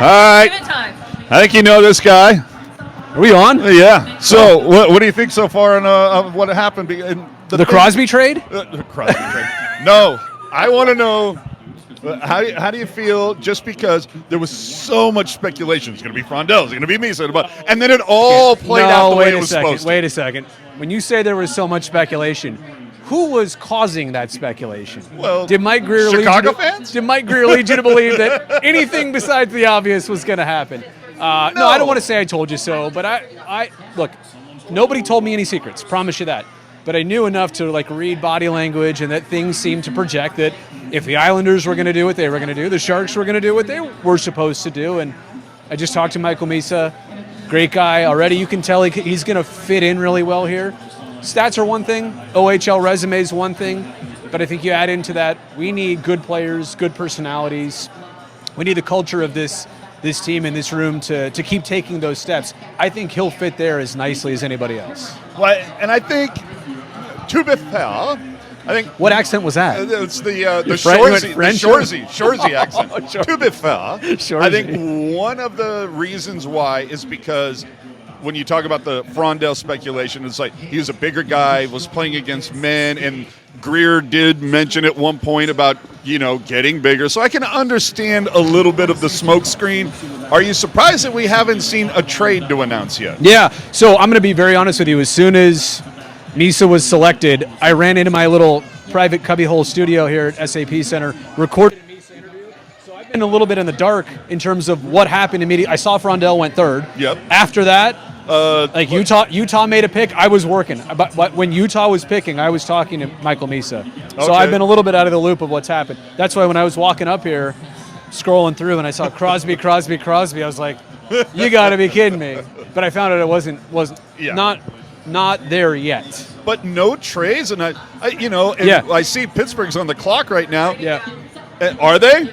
right. Give it time. I think you know this guy. Are we on? Yeah. So, what do you think so far of what happened in The Crosby trade? The Crosby trade. No, I want to know how do you feel? Just because there was so much speculation, it's going to be Frondell, it's going to be Misa, and then it all played out the way it was supposed to. Wait a second. When you say there was so much speculation, who was causing that speculation? Well, did Mike Greer fans? Did Mike Greer lead you to believe that anything besides the obvious was going to happen? No, I don't want to say I told you so, but I look. Nobody told me any secrets. Promise you that. But I knew enough to read body language, and that things seemed to project that if the Islanders were going to do what they were going to do, the Sharks were going to do what they were supposed to do. And I just talked to Michael Misa, great guy already. You can tell he's going to fit in really well here. Stats are one thing, OHL resume is one thing, but I think you add into that, we need good players, good personalities. We need the culture of this team in this room to keep taking those steps. I think he'll fit there as nicely as anybody else. Well, and I think, to be fair, what accent was that? It's the Shorzy accent. Oh, sure. To be fair, Shorzy. I think one of the reasons why is because when you talk about the Frondell speculation, it's like he was a bigger guy, was playing against men, and Greer did mention at one point about, getting bigger. So I can understand a little bit of the smoke screen. Are you surprised that we haven't seen a trade to announce yet? Yeah, so I'm going to be very honest with you. As soon as Misa was selected, I ran into my little private cubbyhole studio here at SAP Center, recorded a Misa interview. So I've been a little bit in the dark in terms of what happened immediately. I saw Frondell went third. Yep. After that, Utah made a pick. I was working, but when Utah was picking, I was talking to Michael Misa. So I've been a little bit out of the loop of what's happened. That's why when I was walking up here, scrolling through, and I saw Crosby, I was like, "You got to be kidding me!" But I found out it wasn't not there yet. But no trades, and I see Pittsburgh's on the clock right now. Yeah. Are they?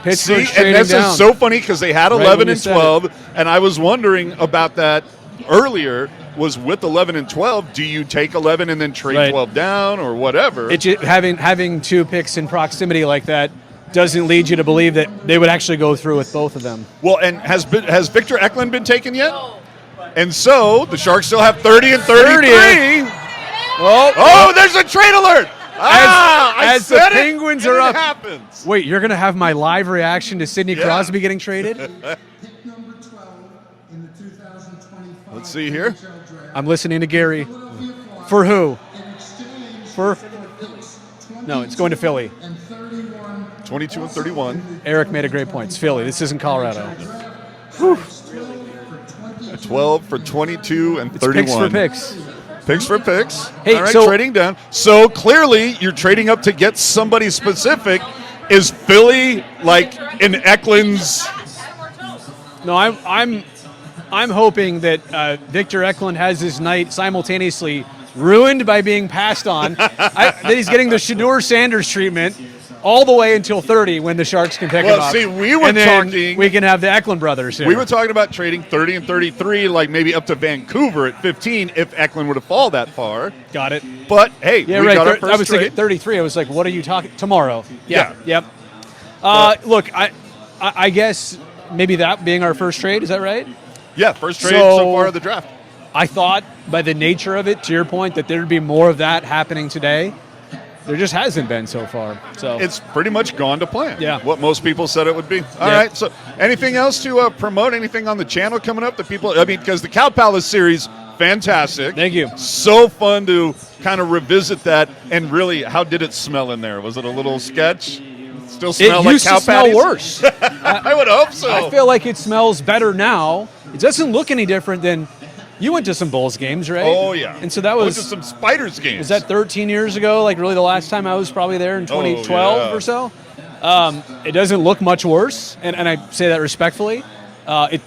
Pittsburgh's and this down. is so funny because they had 11 and 12, and I was wondering about that earlier. Was with 11 and 12, do you take 11 and then trade 12 down or whatever? Having two picks in proximity like that doesn't lead you to believe that they would actually go through with both of them. Well, and has Victor Eklund been taken yet? And so the Sharks still have 30 and 33. Oh, there's a trade alert! As the Penguins are up. Happens. Wait, you're going to have my live reaction to Sidney Crosby getting traded? Let's see here. I'm listening to Gary. For who? No, it's going to Philly. 22 and 31. Eric made a great point. It's Philly. This isn't Colorado. Whew. 12 for 22 and 31. Picks for picks. Hey, all right, trading down. So clearly you're trading up to get somebody specific. Is Philly like in Eklund's? No, I'm hoping that Victor Eklund has his night simultaneously ruined by being passed on. That he's getting the Shedeur Sanders treatment all the way until 30 when the Sharks can pick him up. Well, see, we were talking. We can have the Eklund brothers here. We were talking about trading 30 and 33, like maybe up to Vancouver at 15 if Eklund were to fall that far. Got it. But, hey, we got our first I was trade. thinking 33. I was like, what are you talking? Tomorrow. Yeah. Yep. Look, I guess maybe that being our first trade. Is that right? Yeah, first trade so far of the draft. I thought by the nature of it, to your point, that there'd be more of that happening today. There just hasn't been so far. So it's pretty much gone to plan. Yeah. What most people said it would be. All right. So anything else to promote? Anything on the channel coming up that people, because the Cow Palace series, fantastic. Thank you. So fun to kind of revisit that. And really, how did it smell in there? Was it a little sketch? Still smell like cow patties? It used to smell worse. I would hope so. I feel like it smells better now. It doesn't look any different than you went to some Bulls games, right? Oh, yeah. And so that was just some Spiders games. Was that 13 years ago? Like really the last time I was probably there in 2012 or so? It doesn't look much worse, and I say that respectfully. When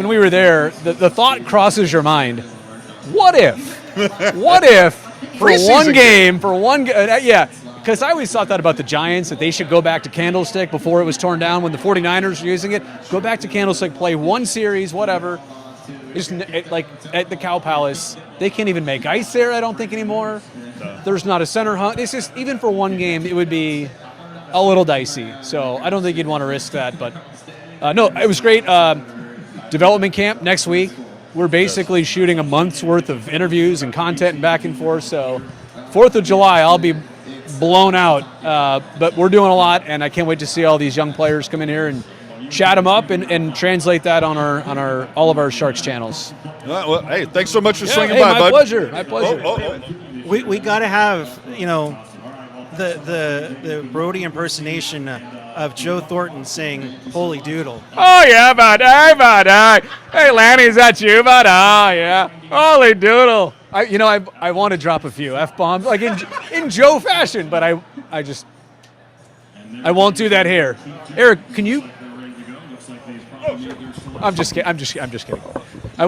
we were there, the thought crosses your mind, what if for one game, because I always thought that about the Giants, that they should go back to Candlestick before it was torn down when the 49ers were using it. Go back to Candlestick, play one series, whatever. Just like at the Cow Palace, they can't even make ice there, I don't think, anymore. There's not a center hunt. It's just, even for one game, it would be a little dicey. So I don't think you'd want to risk that, but No, it was great. Development camp next week. We're basically shooting a month's worth of interviews and content and back and forth. So 4th of July, I'll be blown out. But we're doing a lot, and I can't wait to see all these young players come in here and chat them up and translate that on all of our Sharks channels. Well, hey, thanks so much for swinging hey, by, my bud. pleasure. My pleasure. We got to have, the Brodie impersonation of Joe Thornton saying "Holy Doodle." Oh yeah, bud. Hey, Lanny, is that you, bud? Oh yeah. Holy doodle. I want to drop a few F-bombs like in Joe fashion, but I won't do that here. Eric, can you? I'm just kidding. I'm just kidding. I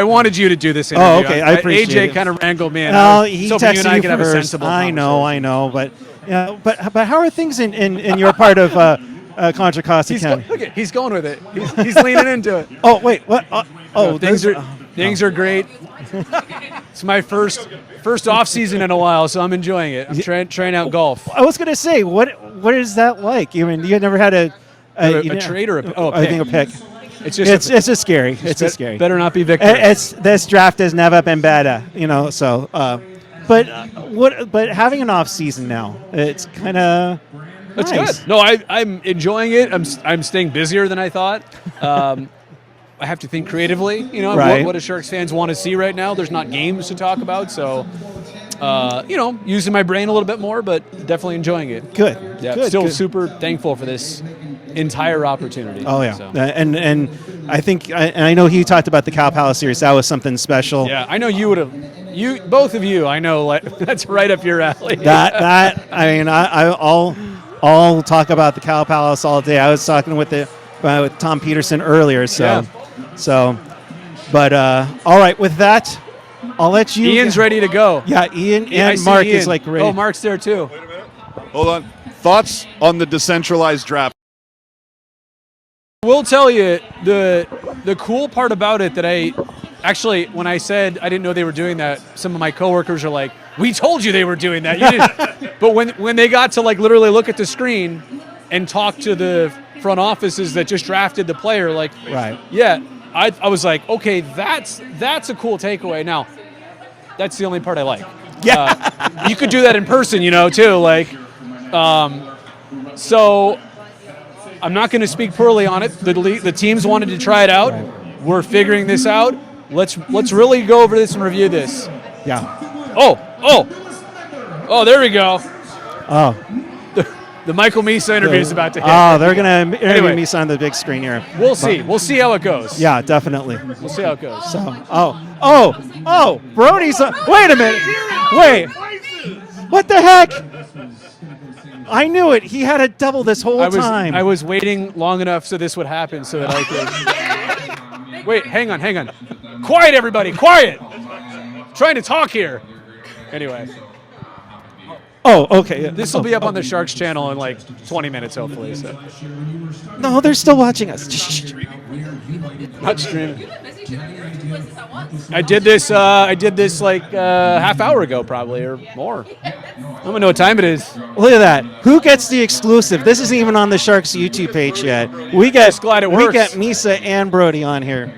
wanted you to do this interview. Oh, okay. I appreciate AJ it. kind of wrangled me in. No, he so texted you and I you can have a first. sensible I conversation. know, but how are things in your part of Contra Costa County? Look at, he's going with it. He's leaning into it. Oh wait, what? Things are great. It's my first off season in a while, so I'm enjoying it. I'm trying out golf. I was gonna say, what is that like? You mean you had never had a trade or a pick? I think a pick. It's just it's just scary. It's just scary. Better not be Victor. This draft has never been better, So, but having an off season now, it's kind of That's nice. good. No, I'm enjoying it. I'm staying busier than I thought. I have to think creatively. Right. What do Sharks fans want to see right now? There's not games to talk about, so using my brain a little bit more, but definitely enjoying it. Good. Yeah, Good, still good. super thankful for this entire opportunity. Oh yeah, So. and I think I know he talked about the Cow Palace series. That was something special. Yeah, I know you would have. Both of you, I know, that's right up your alley. I'll talk about the Cow Palace all day. I was talking with Tom Peterson earlier. But all right. With that, I'll let you. Ian's ready to go. Yeah, Ian I and see Mark Ian. is like ready. Oh, Mark's there too. Wait a minute. Hold on. Thoughts on the decentralized draft? I will tell you the cool part about it that when I said I didn't know they were doing that, some of my coworkers are like, "We told you they were doing that." You didn't. But when they got to literally look at the screen and talk to the front offices that just drafted the player, Right. Yeah, I was like, okay, that's a cool takeaway. Now, that's the only part I like. Yeah. You could do that in person, too. So I'm not going to speak poorly on it. The teams wanted to try it out. Right. We're figuring this out. Let's really go over this and review this. Yeah. Oh, there we go. Oh. The Michael Misa interview is about to hit. Oh, they're gonna interview Anyway. me on the big screen here. We'll see. We'll see how it goes. Yeah, definitely. We'll see how it goes. So, Brodie's. Wait a minute. Wait. What the heck? I knew it. He had to double this whole time. I was waiting long enough so this would happen so that I could. Wait, hang on. Quiet, everybody. Quiet. Trying to talk here. Anyway, Oh, okay. this will be up on the Sharks channel in 20 minutes, hopefully. So. No, they're still watching us. Shh. Not streaming. I did this half hour ago, probably, or more. I don't know what time it is. Look at that. Who gets the exclusive? This isn't even on the Sharks YouTube page yet. We get Just glad it works. We get Misa and Brodie on here.